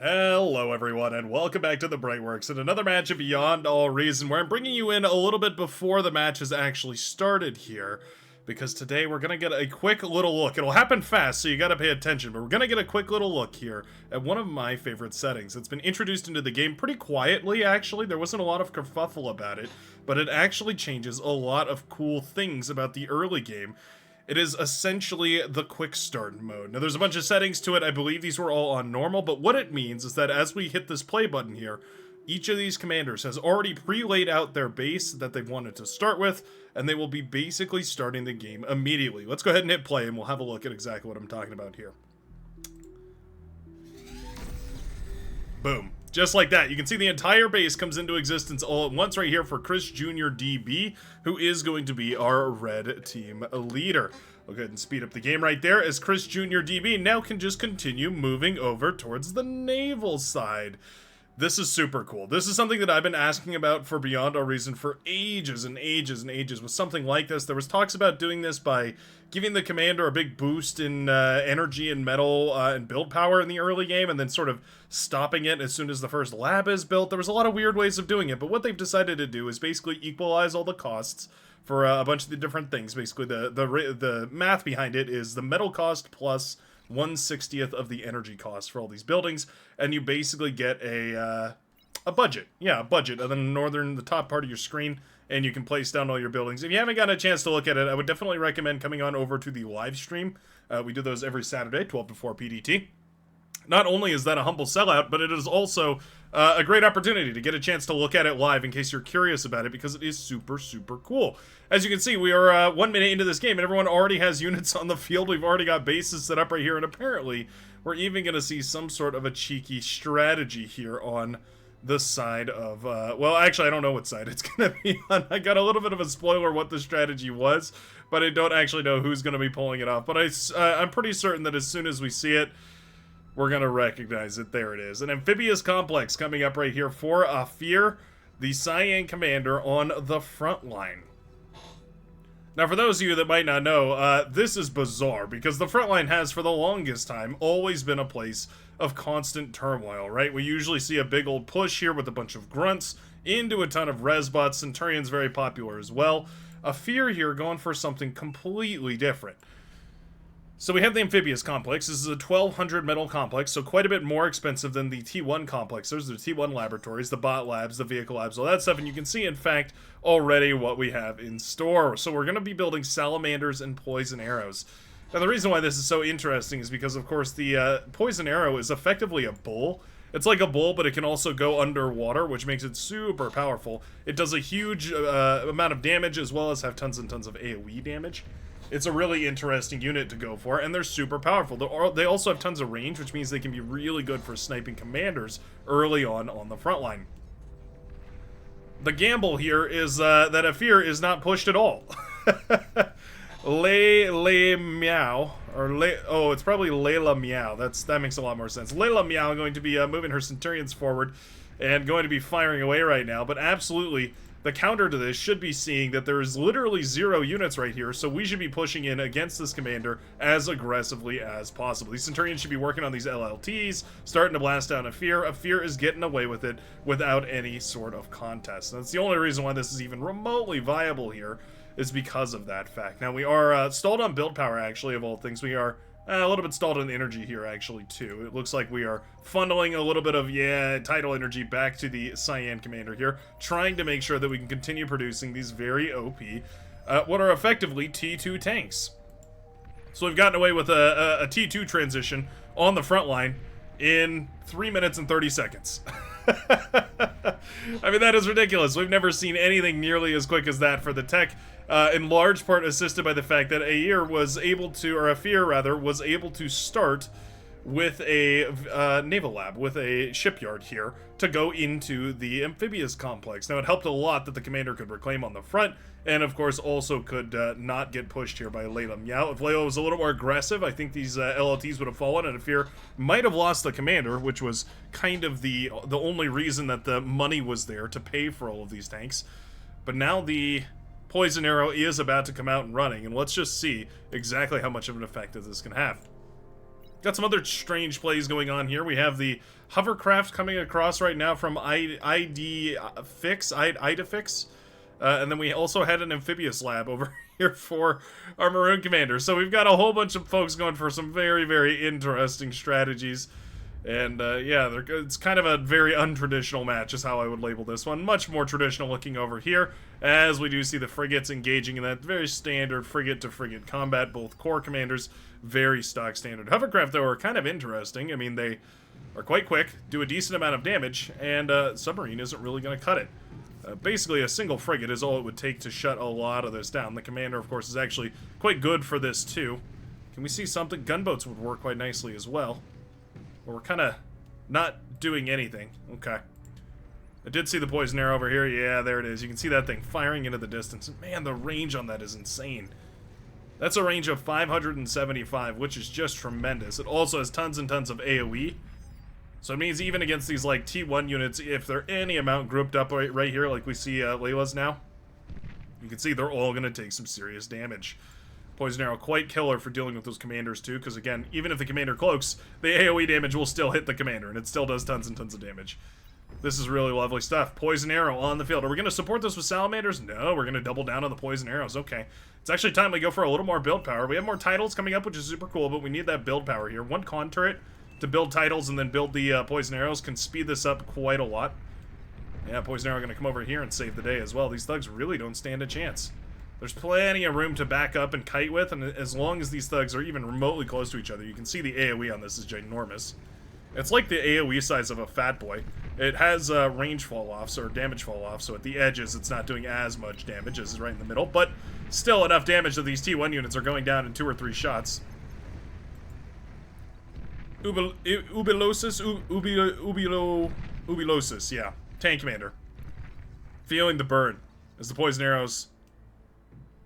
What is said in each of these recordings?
Hello everyone and welcome back to the Brightworks and another match of Beyond All Reason where I'm bringing you in a little bit before the match has actually started here, because today we're going to get a quick little look. It'll happen fast, so you got to pay attention, but we're going to get a quick little look here at one of my favorite settings. It's been introduced into the game pretty quietly, actually. There wasn't a lot of kerfuffle about it, but it actually changes a lot of cool things about the early game. It is essentially the quick start mode. Now there's a bunch of settings to it. I believe these were all on normal, but what it means is that as we hit this play button here, each of these commanders has already pre-laid out their base that they've wanted to start with, and they will be basically starting the game immediately. Let's go ahead and hit play and we'll have a look at exactly what I'm talking about here. Boom. Just like that, you can see the entire base comes into existence all at once right here for Chris Jr. DB, who is going to be our red team leader. I'll go ahead and speed up the game right there as Chris Jr. DB now can just continue moving over towards the naval side. This is super cool. This is something that I've been asking about for Beyond All Reason for ages and ages and ages. With something like this, there was talks about doing this by giving the commander a big boost in energy and metal and build power in the early game, and then sort of stopping it as soon as the first lab is built. There was a lot of weird ways of doing it, but what they've decided to do is basically equalize all the costs for a bunch of the different things. Basically, the math behind it is the metal cost plus 1/60th of the energy cost for all these buildings, and you basically get a budget. Yeah, a budget. And then the top part of your screen, and you can place down all your buildings. If you haven't gotten a chance to look at it, I would definitely recommend coming on over to the live stream. We do those every Saturday, 12 to 4 PDT. Not only is that a humble sellout, but it is also a great opportunity to get a chance to look at it live in case you're curious about it, because it is super, super cool. As you can see, we are 1 minute into this game, and everyone already has units on the field. We've already got bases set up right here, and apparently we're even going to see some sort of a cheeky strategy here on the side of, well, actually, I don't know what side it's going to be on. I got a little bit of a spoiler what the strategy was, but I don't actually know who's going to be pulling it off. But I'm pretty certain that as soon as we see it, we're going to recognize it. There it is. An amphibious complex coming up right here for Fear, the Cyan commander on the front line. Now, for those of you that might not know, this is bizarre, because the front line has, for the longest time, always been a place of constant turmoil, right? We usually see a big old push here with a bunch of grunts into a ton of resbots. Centurion's very popular as well. Fear here going for something completely different. So we have the Amphibious complex. This is a 1200 metal complex, so quite a bit more expensive than the T1 complex. There's the T1 laboratories, the bot labs, the vehicle labs, all that stuff, and you can see, in fact, already what we have in store. So we're going to be building salamanders and poison arrows. Now, the reason why this is so interesting is because, of course, the poison arrow is effectively a bull. It's like a bull, but it can also go underwater, which makes it super powerful. It does a huge amount of damage, as well as have tons and tons of AoE damage. It's a really interesting unit to go for, and they're super powerful. They also have tons of range, which means they can be really good for sniping commanders early on the front line. The gamble here is that Fear is not pushed at all. Meow, or oh, it's probably Layla Meow. That makes a lot more sense. Layla Meow going to be moving her Centurions forward and going to be firing away right now, but absolutely, the counter to this should be seeing that there is literally 0 units right here, so we should be pushing in against this commander as aggressively as possible. These Centurions should be working on these LLTs, starting to blast down Fear. Fear is getting away with it without any sort of contest. And that's the only reason why this is even remotely viable here, is because of that fact. Now, we are stalled on build power, actually, of all things. We are a little bit stalled on energy here, actually, too. It looks like we are funneling a little bit of, tidal energy back to the Cyan commander here, trying to make sure that we can continue producing these very OP, what are effectively T2 tanks. So we've gotten away with a T2 transition on the front line in 3 minutes and 30 seconds. I mean, that is ridiculous. We've never seen anything nearly as quick as that for the tech, in large part assisted by the fact that Fear was able to start with a naval lab, with a shipyard here, to go into the Amphibious complex. Now, it helped a lot that the commander could reclaim on the front, and of course also could not get pushed here by Layla Meow. If Layla was a little more aggressive, I think these LLTs would have fallen, and Fear might have lost the commander, which was kind of the only reason that the money was there to pay for all of these tanks. But now the poison arrow is about to come out and running, and let's just see exactly how much of an effect that this can have. Got some other strange plays going on here. We have the hovercraft coming across right now from Idafix. And then we also had an Amphibious lab over here for our Maroon Commander. So we've got a whole bunch of folks going for some very, very interesting strategies. And yeah, it's kind of a very untraditional match is how I would label this one. Much more traditional looking over here, as we do see the frigates engaging in that very standard frigate-to-frigate combat. Both core commanders, very stock standard. Hovercraft, though, are kind of interesting. I mean, they are quite quick, do a decent amount of damage, and submarine isn't really going to cut it. Basically, a single frigate is all it would take to shut a lot of this down. The commander, of course, is actually quite good for this, too. Can we see something? Gunboats would work quite nicely as well. But we're kind of not doing anything. Okay. I did see the poison arrow over here. Yeah, there it is. You can see that thing firing into the distance. Man, the range on that is insane. That's a range of 575, which is just tremendous. It also has tons and tons of AoE. So it means even against these, like, T1 units, if they're any amount grouped up right here, like we see Layla's now, you can see they're all going to take some serious damage. Poison arrow quite killer for dealing with those commanders, too, because, again, even if the commander cloaks, the AoE damage will still hit the commander, and it still does tons and tons of damage. This is really lovely stuff. Poison arrow on the field. Are we going to support this with salamanders? No, we're going to double down on the poison arrows. Okay. It's actually time we go for a little more build power. We have more titles coming up, which is super cool, but we need that build power here. One con turret to build titles and then build the poison arrows can speed this up quite a lot. Yeah, poison arrow going to come over here and save the day as well. These thugs really don't stand a chance. There's plenty of room to back up and kite with, and as long as these thugs are even remotely close to each other, you can see the AoE on this is ginormous. It's like the AoE size of a fat boy. It has range fall-offs, or damage fall-offs, so at the edges it's not doing as much damage as is right in the middle, but still enough damage that these T1 units are going down in 2 or 3 shots. Ubilosis, yeah. Tank commander. Feeling the burn as the poison arrows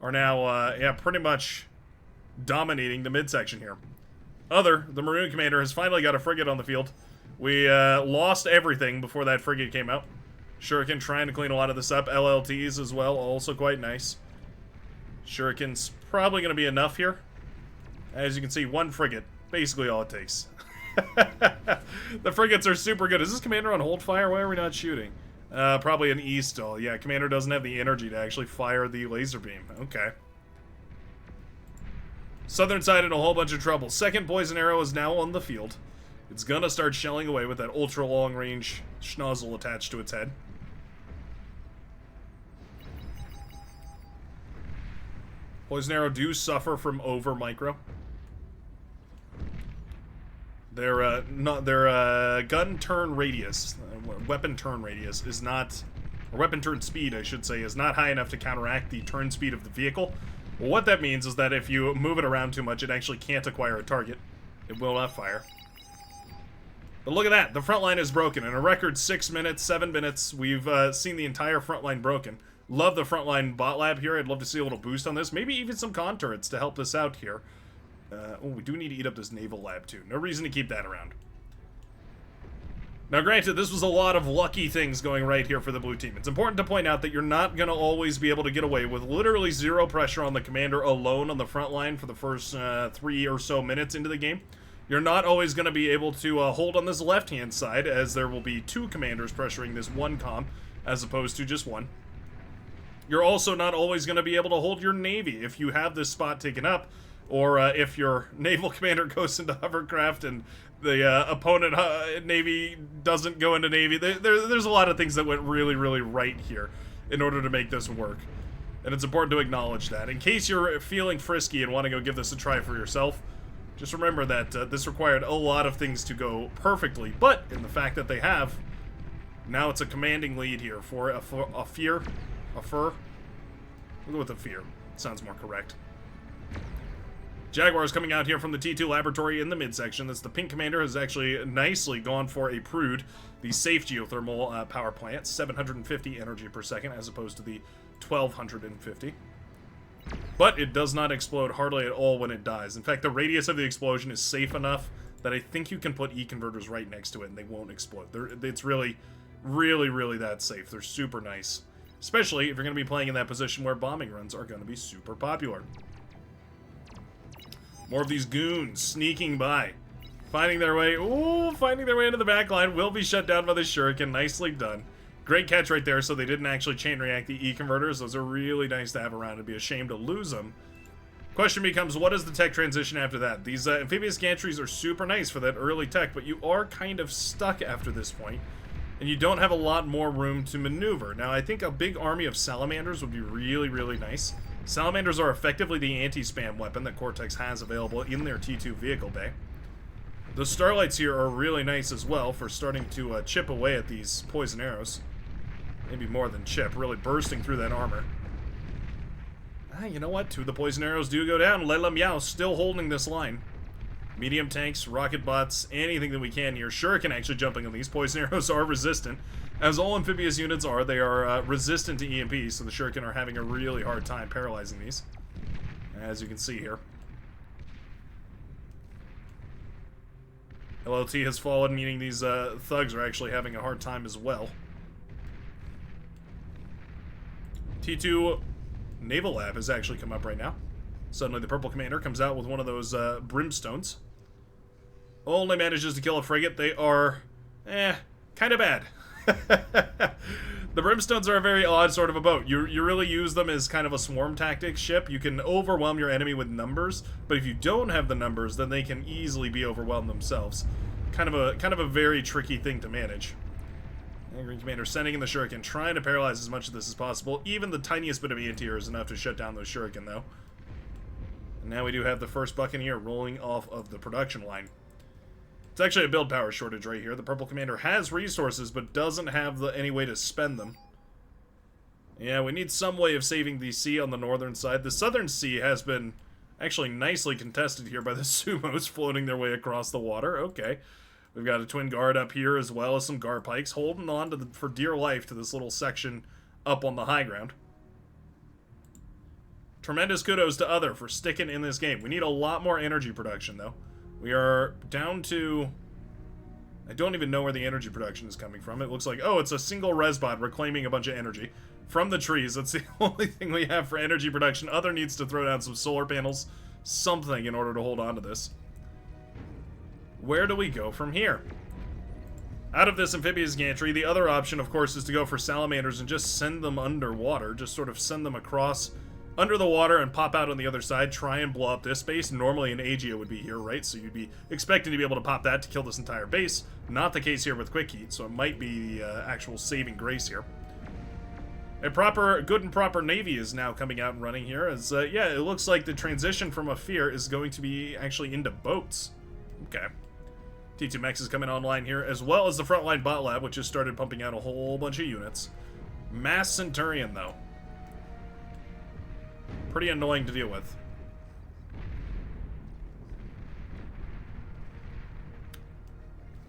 are now, yeah, pretty much dominating the midsection here. The Maroon commander has finally got a frigate on the field. We lost everything before that frigate came out. Shuriken trying to clean a lot of this up. LLTs as well, also quite nice. Shuriken's probably going to be enough here. As you can see, 1 frigate. Basically all it takes. The frigates are super good. Is this commander on hold fire? Why are we not shooting? Probably an E-stall. Yeah, commander doesn't have the energy to actually fire the laser beam. Okay. Southern side in a whole bunch of trouble. Second poison arrow is now on the field. It's gonna start shelling away with that ultra long range schnozzle attached to its head. Poison arrow do suffer from over micro. Their gun turn radius, weapon turn radius is not, or weapon turn speed I should say, is not high enough to counteract the turn speed of the vehicle. Well, what that means is that if you move it around too much, it actually can't acquire a target. It will not fire. But look at that, the front line is broken. In a record 6 minutes, 7 minutes, we've seen the entire front line broken. Love the front line bot lab here. I'd love to see a little boost on this. Maybe even some con turrets to help this out here. Oh, we do need to eat up this naval lab too. No reason to keep that around. Now granted, this was a lot of lucky things going right here for the blue team. It's important to point out that you're not going to always be able to get away with literally 0 pressure on the commander alone on the front line for the first 3 or so minutes into the game. You're not always going to be able to hold on this left-hand side, as there will be 2 commanders pressuring this 1 comm, as opposed to just 1. You're also not always going to be able to hold your navy if you have this spot taken up, or if your naval commander goes into hovercraft and the opponent navy doesn't go into navy. There's a lot of things that went really, really right here in order to make this work. And it's important to acknowledge that. In case you're feeling frisky and want to go give this a try for yourself, just remember that this required a lot of things to go perfectly. But in the fact that they have, now it's a commanding lead here for a fur. We'll go with a fear. Sounds more correct. Jaguar is coming out here from the T2 laboratory in the midsection. That's the pink commander has actually nicely gone for a Prude, the safe geothermal power plant, 750 energy per second as opposed to the 1250. But it does not explode hardly at all when it dies. In fact, the radius of the explosion is safe enough that I think you can put E-converters right next to it and they won't explode. It's really, really, really that safe. They're super nice. Especially if you're going to be playing in that position where bombing runs are going to be super popular. More of these goons sneaking by. Finding their way, finding their way into the back line. Will be shut down by the shuriken. Nicely done. Great catch right there, so they didn't actually chain react the E-converters. Those are really nice to have around. It'd be a shame to lose them. Question becomes, what is the tech transition after that? These amphibious gantries are super nice for that early tech, but you are kind of stuck after this point, and you don't have a lot more room to maneuver. Now, I think a big army of salamanders would be really, really nice. Salamanders are effectively the anti-spam weapon that Cortex has available in their T2 vehicle bay. The starlights here are really nice as well for starting to chip away at these poison arrows. Maybe more than chip, really bursting through that armor. You know what? 2 of the poison arrows do go down. Lela Meow still holding this line. Medium tanks, rocket bots, anything that we can here. Shuriken actually jumping on these. Poison arrows are resistant. As all amphibious units are, they are resistant to EMP, so the Shuriken are having a really hard time paralyzing these. As you can see here. LLT has fallen, meaning these thugs are actually having a hard time as well. T2 Naval Lab has actually come up right now. Suddenly the purple commander comes out with one of those brimstones. Only manages to kill a frigate. They are, kind of bad. The brimstones are a very odd sort of a boat. You really use them as kind of a swarm tactics ship. You can overwhelm your enemy with numbers, but if you don't have the numbers, then they can easily be overwhelmed themselves. Kind of a very tricky thing to manage. And Green Commander sending in the Shuriken, trying to paralyze as much of this as possible. Even the tiniest bit of anti-air is enough to shut down those Shuriken, though. And now we do have the first Buccaneer rolling off of the production line. It's actually a build power shortage right here. The Purple Commander has resources, but doesn't have any way to spend them. Yeah, we need some way of saving the sea on the northern side. The southern sea has been actually nicely contested here by the sumos floating their way across the water. Okay. We've got a twin guard up here as well as some guard pikes holding on to for dear life to this little section up on the high ground. Tremendous kudos to Other for sticking in this game. We need a lot more energy production, though. We are down to... I don't even know where the energy production is coming from. It looks like, oh, it's a single resbot reclaiming a bunch of energy from the trees. That's the only thing we have for energy production. Other needs to throw down some solar panels, something in order to hold on to this. Where do we go from here? Out of this amphibious gantry, the other option, of course, is to go for salamanders and just send them underwater. Just sort of send them across under the water and pop out on the other side, try and blow up this base. Normally an Aegea would be here, right? So you'd be expecting to be able to pop that to kill this entire base. Not the case here with Quick Heat, so it might be the actual saving grace here. A good and proper navy is now coming out and running here. As yeah, it looks like the transition from a fear is going to be actually into boats. Okay. T2 Mex is coming online here, as well as the frontline bot lab, which has started pumping out a whole bunch of units. Mass Centurion, though. Pretty annoying to deal with.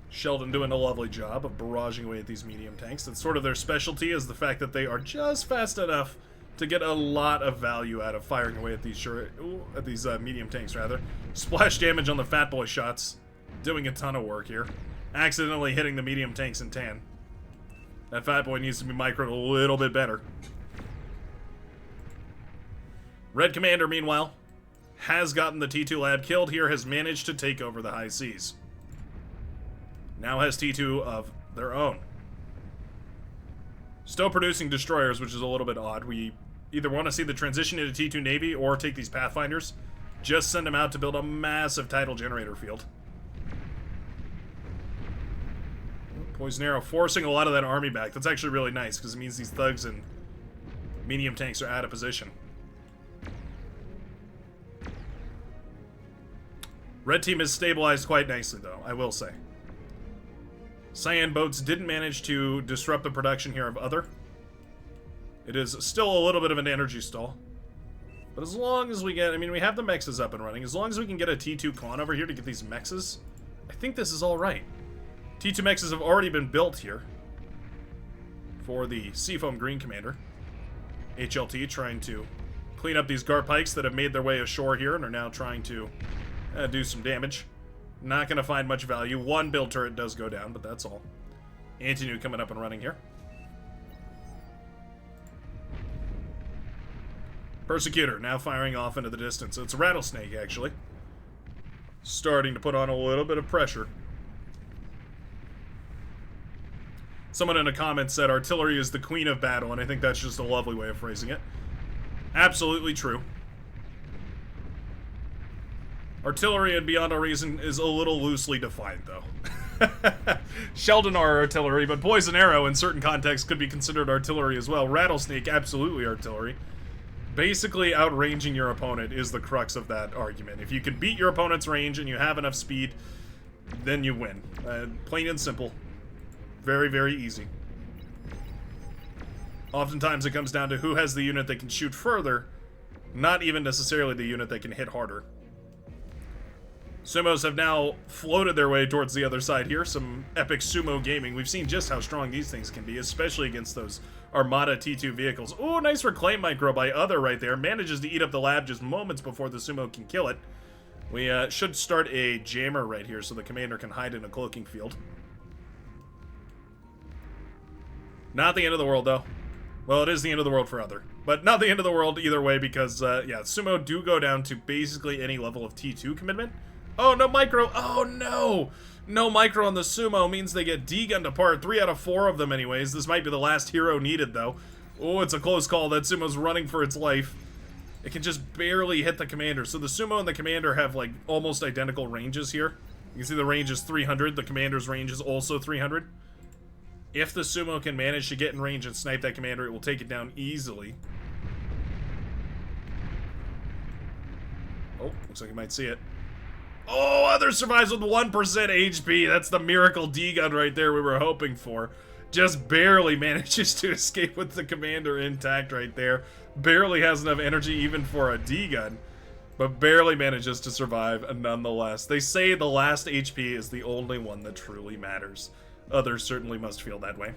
Sheldon doing a lovely job of barraging away at these medium tanks. That's sort of their specialty, is the fact that they are just fast enough to get a lot of value out of firing away at these medium tanks, rather. Splash damage on the Fat Boy shots. Doing a ton of work here. Accidentally hitting the medium tanks in tan. That Fat Boy needs to be microed a little bit better. Red Commander, meanwhile, has gotten the T2 lab killed here, has managed to take over the high seas. Now has T2 of their own. Still producing destroyers, which is a little bit odd. We either want to see the transition into T2 Navy or take these Pathfinders. Just send them out to build a massive tidal generator field. Poison Arrow forcing a lot of that army back. That's actually really nice, because it means these thugs and medium tanks are out of position. Red team is stabilized quite nicely, though, I will say. Cyan boats didn't manage to disrupt the production here of Other. It is still a little bit of an energy stall. But as long as we get... I mean, we have the mexes up and running. As long as we can get a T2 con over here to get these mexes, I think this is all right. T2 mexes have already been built here for the Seafoam Green Commander. HLT trying to clean up these guard pikes that have made their way ashore here and are now trying to do some damage. Not going to find much value. One build turret does go down, but that's all. Anti-nuke coming up and running here. Persecutor now firing off into the distance. It's a rattlesnake, actually. Starting to put on a little bit of pressure. Someone in a comment said artillery is the queen of battle, and I think that's just a lovely way of phrasing it. Absolutely true. Artillery and beyond our reason is a little loosely defined, though. Sheldon are artillery, but poison arrow in certain contexts could be considered artillery as well. Rattlesnake, absolutely artillery. Basically, outranging your opponent is the crux of that argument. If you can beat your opponent's range and you have enough speed, then you win. Plain and simple. Very, very easy. Oftentimes it comes down to who has the unit that can shoot further, not even necessarily the unit that can hit harder. Sumos have now floated their way towards the other side here. Some epic sumo gaming. We've seen just how strong these things can be, especially against those Armada T2 vehicles. Ooh, nice reclaim micro by Other right there. Manages to eat up the lab just moments before the sumo can kill it. We should start a jammer right here so the commander can hide in a cloaking field. Not the end of the world, though. Well, it is the end of the world for Other. But not the end of the world either way because, yeah, sumo do go down to basically any level of T2 commitment. Oh, no micro. Oh, no. No micro on the sumo means they get D-gunned apart. 3 out of 4 of them anyways. This might be the last hero needed, though. Oh, it's a close call. That sumo's running for its life. It can just barely hit the commander. So the sumo and the commander have, like, almost identical ranges here. You can see the range is 300. The commander's range is also 300. If the sumo can manage to get in range and snipe that commander, it will take it down easily. Oh, looks like you might see it. Oh, Other survives with 1% HP. That's the miracle D-gun right there we were hoping for. Just barely manages to escape with the commander intact right there. Barely has enough energy even for a D-gun, but barely manages to survive nonetheless. They say the last HP is the only one that truly matters. Others certainly must feel that way.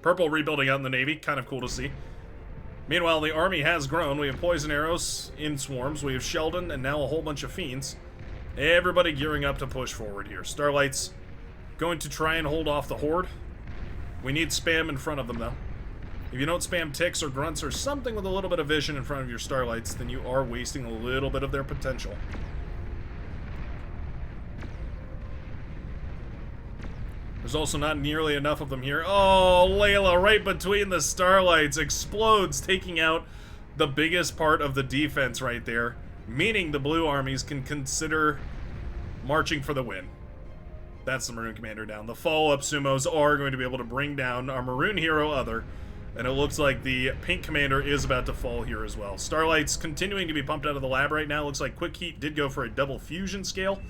Purple rebuilding out in the Navy. Kind of cool to see. Meanwhile, the army has grown. We have poison arrows in swarms. We have Sheldon and now a whole bunch of fiends. Everybody gearing up to push forward here. Starlight's going to try and hold off the horde. We need spam in front of them, though. If you don't spam ticks or grunts or something with a little bit of vision in front of your Starlights, then you are wasting a little bit of their potential. There's also not nearly enough of them here. Oh, Layla right between the Starlights explodes, taking out the biggest part of the defense right there, meaning the blue armies can consider marching for the win. That's the Maroon Commander down. The follow-up sumos are going to be able to bring down our Maroon hero Other, and it looks like the Pink Commander is about to fall here as well. Starlight's continuing to be pumped out of the lab right now. Looks like Quick Heat did go for a double fusion scale.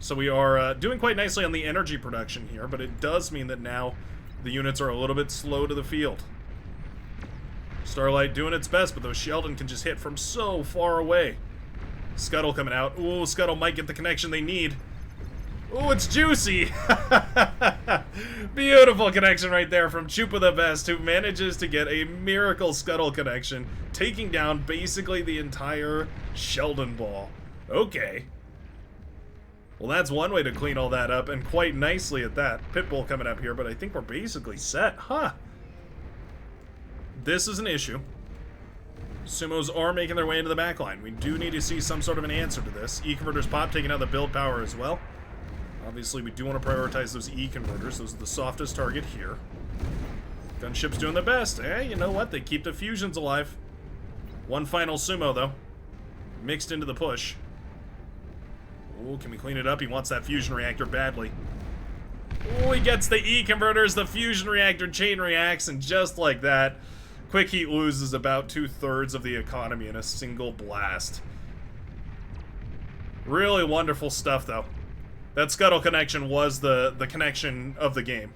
So we are doing quite nicely on the energy production here, but it does mean that now the units are a little bit slow to the field. Starlight doing its best, but those Sheldon can just hit from so far away. Scuttle coming out. Ooh, Scuttle might get the connection they need. Ooh, it's juicy! Beautiful connection right there from Chupa the Best, who manages to get a miracle Scuttle connection, taking down basically the entire Sheldon ball. Okay. Well, that's one way to clean all that up, and quite nicely at that. Pitbull coming up here, but I think we're basically set. Huh. This is an issue. Sumos are making their way into the backline. We do need to see some sort of an answer to this. E-converters pop, taking out the build power as well. Obviously, we do want to prioritize those E-converters. Those are the softest target here. Gunship's doing their best. Eh, you know what? They keep the fusions alive. One final sumo, though. Mixed into the push. Oh, can we clean it up? He wants that fusion reactor badly. Oh, he gets the E-converters, the fusion reactor chain reacts, and just like that, Quick Heat loses about 2/3 of the economy in a single blast. Really wonderful stuff, though. That Scuttle connection was the connection of the game.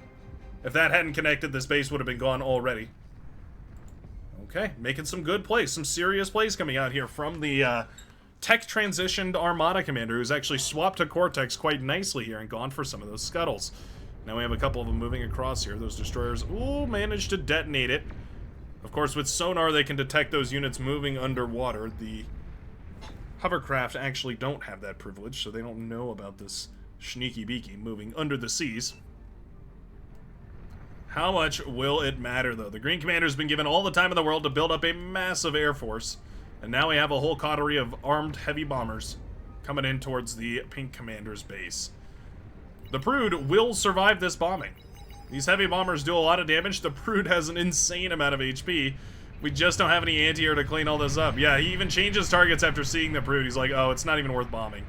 If that hadn't connected, this base would have been gone already. Okay, making some good plays, some serious plays coming out here from the tech transitioned Armada commander, who's actually swapped to Cortex quite nicely here and gone for some of those scuttles. Now we have a couple of them moving across here. Those destroyers, ooh, managed to detonate it. Of course, with sonar, they can detect those units moving underwater. The hovercraft actually don't have that privilege, so they don't know about this sneaky beaky moving under the seas. How much will it matter, though? The Green Commander's been given all the time in the world to build up a massive air force. And now we have a whole coterie of armed heavy bombers. coming in towards the pink commander's base. The Brood will survive this bombing. These heavy bombers do a lot of damage. The Brood has an insane amount of HP. We just don't have any anti-air to clean all this up. Yeah, he even changes targets after seeing the Brood. He's like, oh, it's not even worth bombing.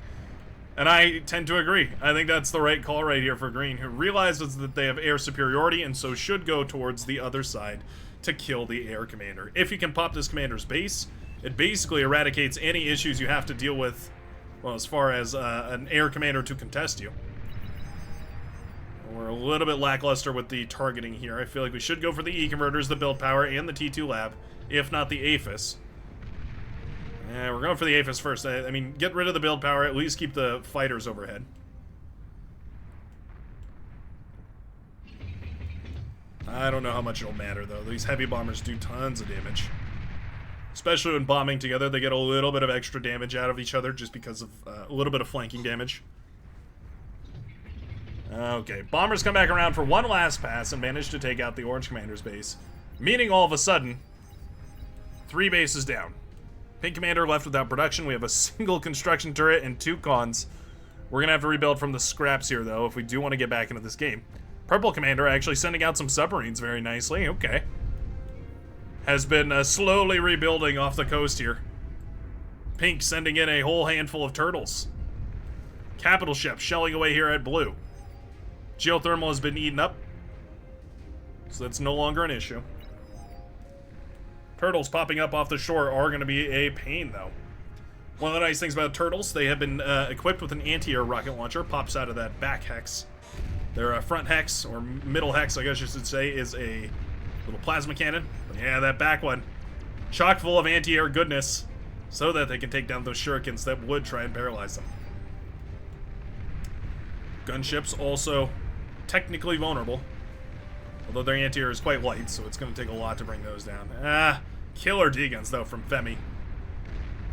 And I tend to agree. I think that's the right call right here for Green, who realizes that they have air superiority and so should go towards the other side to kill the air commander. If you can pop this commander's base, it basically eradicates any issues you have to deal with, well, as far as an air commander to contest you. We're a little bit lackluster with the targeting here. I feel like we should go for the E-converters, the build power, and the T2 lab, if not the APHIS. Yeah, we're going for the APHIS first. I mean, get rid of the build power, at least keep the fighters overhead. I don't know how much it'll matter, though. These heavy bombers do tons of damage. Especially when bombing together, they get a little bit of extra damage out of each other just because of a little bit of flanking damage. Okay, bombers come back around for one last pass and manage to take out the orange commander's base. Meaning all of a sudden, 3 bases down. Pink commander left without production. We have a single construction turret and 2 cons. We're going to have to rebuild from the scraps here, though, if we do want to get back into this game. Purple commander actually sending out some submarines very nicely. Okay. Has been slowly rebuilding off the coast here. Pink sending in a whole handful of turtles. Capital ship shelling away here at blue. Geothermal has been eaten up, so that's no longer an issue. Turtles popping up off the shore are going to be a pain, though. One of the nice things about turtles, they have been equipped with an anti-air rocket launcher. Pops out of that back hex. Their front hex, or middle hex, I guess you should say, is a little plasma cannon. But yeah, that back one, chock full of anti-air goodness, so that they can take down those shurikens that would try and paralyze them. Gunships also technically vulnerable, although their anti-air is quite light, so it's going to take a lot to bring those down. Killer D-guns, though, from Femi.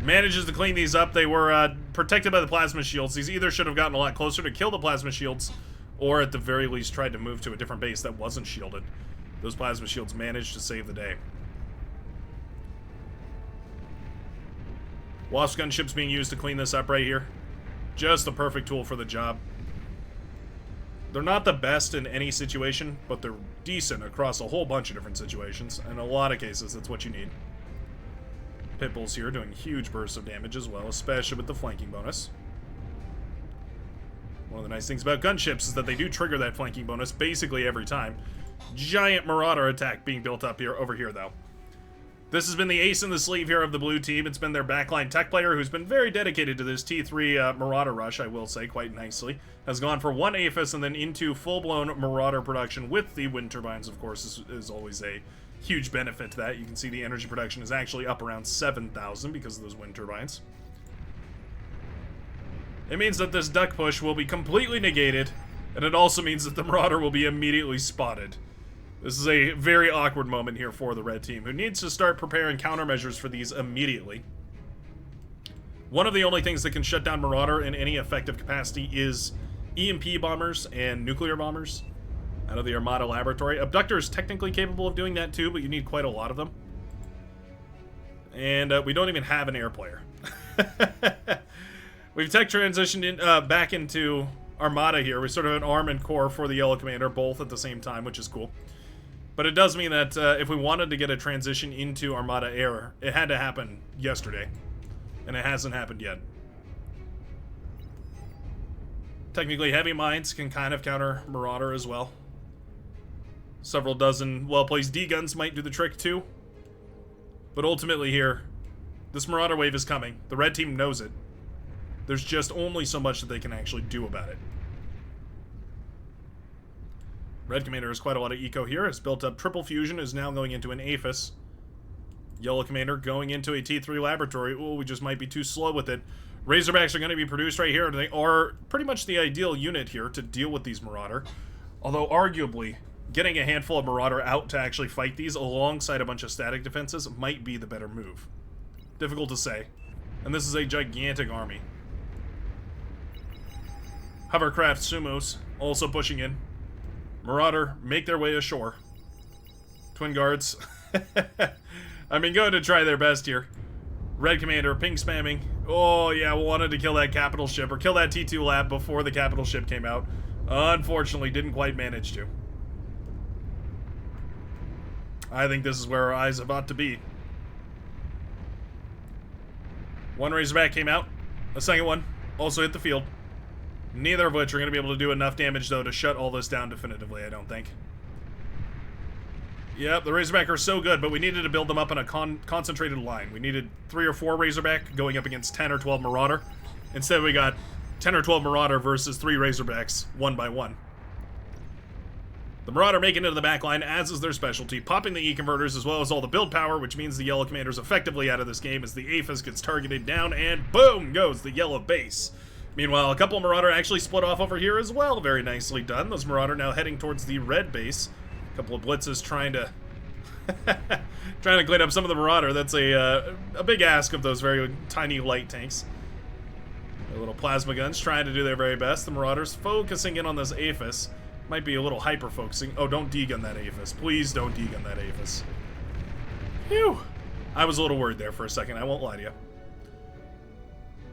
Manages to clean these up. They were protected by the plasma shields. These either should have gotten a lot closer to kill the plasma shields, or at the very least tried to move to a different base that wasn't shielded. Those plasma shields managed to save the day. Wasp gunships being used to clean this up right here. Just the perfect tool for the job. They're not the best in any situation, but they're decent across a whole bunch of different situations. In a lot of cases, that's what you need. Pitbulls here doing huge bursts of damage as well, especially with the flanking bonus. One of the nice things about gunships is that they do trigger that flanking bonus basically every time. Giant Marauder attack being built up here over here, though. This has been the ace in the sleeve here of the blue team. It's been their backline tech player who's been very dedicated to this T3 Marauder rush, I will say, quite nicely. Has gone for 1 APHIS and then into full-blown Marauder production with the wind turbines, of course, is always a huge benefit to that. You can see the energy production is actually up around 7,000 because of those wind turbines. It means that this duck push will be completely negated, and it also means that the Marauder will be immediately spotted. This is a very awkward moment here for the red team, who needs to start preparing countermeasures for these immediately. One of the only things that can shut down Marauder in any effective capacity is EMP bombers and nuclear bombers out of the Armada laboratory. Abductor is technically capable of doing that too, but you need quite a lot of them. And we don't even have an air player. We've tech transitioned in, back into Armada here. We're sort of an arm and core for the Yellow Commander, both at the same time, which is cool. But it does mean that if we wanted to get a transition into Armada Air, it had to happen yesterday. And it hasn't happened yet. Technically, heavy mines can kind of counter Marauder as well. Several dozen well-placed D-guns might do the trick too. But ultimately here, this Marauder wave is coming. The red team knows it. There's just only so much that they can actually do about it. Red Commander has quite a lot of eco here. Has built up triple fusion, is now going into an APHIS. Yellow Commander going into a T3 laboratory. Oh, we just might be too slow with it. Razorbacks are going to be produced right here, and they are pretty much the ideal unit here to deal with these Marauder. Although, arguably, getting a handful of Marauder out to actually fight these alongside a bunch of static defenses might be the better move. Difficult to say. And this is a gigantic army. Hovercraft Sumos also pushing in. Marauder make their way ashore. Twin Guards. I mean, going to try their best here. Red commander, ping spamming. Oh, yeah, wanted to kill that capital ship, or kill that T2 lab before the capital ship came out. Unfortunately, didn't quite manage to. I think this is where our eyes have ought to be. One Razorback came out. A second one also hit the field. Neither of which are going to be able to do enough damage, though, to shut all this down definitively, I don't think. Yep, the Razorback are so good, but we needed to build them up in a concentrated line. We needed 3 or 4 Razorback going up against 10 or 12 Marauder. Instead, we got 10 or 12 Marauder versus 3 Razorbacks, one by one. The Marauder make it into the back line, as is their specialty, popping the E-converters as well as all the build power, which means the yellow commander's effectively out of this game as the Aphis gets targeted down, and boom goes the yellow base. Meanwhile, a couple of Marauder actually split off over here as well. Very nicely done. Those Marauder now heading towards the red base. A couple of blitzes trying to trying to clean up some of the Marauder. That's a big ask of those very tiny light tanks. The little plasma guns trying to do their very best. The Marauders focusing in on this Aphis. Might be a little hyper-focusing. Oh, don't degun that Aphis. Please don't degun that Aphis. Phew. I was a little worried there for a second. I won't lie to you.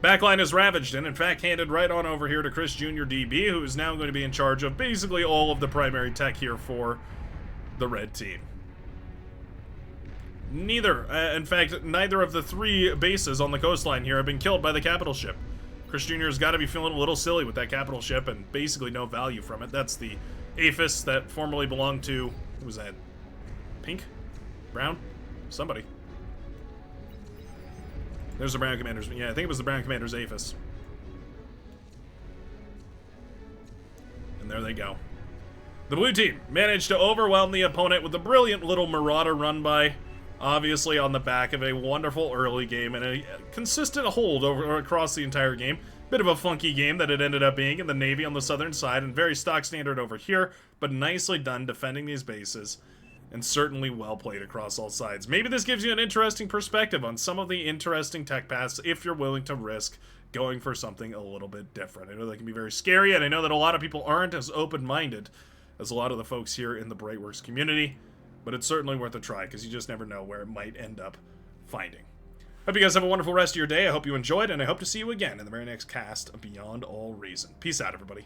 Backline is ravaged and, in fact, handed right on over here to Chris Jr. DB, who is now going to be in charge of basically all of the primary tech here for the red team. In fact, neither of the 3 bases on the coastline here have been killed by the capital ship. Chris Jr. has got to be feeling a little silly with that capital ship and basically no value from it. That's the Aphis that formerly belonged to, who was that? Pink? Brown? Somebody. There's the Brown Commander's. Yeah, I think it was the Brown Commander's Aphis. And there they go. The blue team managed to overwhelm the opponent with a brilliant little Marauder run by. Obviously on the back of a wonderful early game and a consistent hold across the entire game. Bit of a funky game that it ended up being in the Navy on the southern side, and very stock standard over here, but nicely done defending these bases, and certainly well played across all sides. Maybe this gives you an interesting perspective on some of the interesting tech paths if you're willing to risk going for something a little bit different. I know that can be very scary, and I know that a lot of people aren't as open-minded as a lot of the folks here in the Brightworks community. But it's certainly worth a try, because you just never know where it might end up finding. Hope you guys have a wonderful rest of your day. I hope you enjoyed, and I hope to see you again in the very next cast of Beyond All Reason. Peace out, everybody.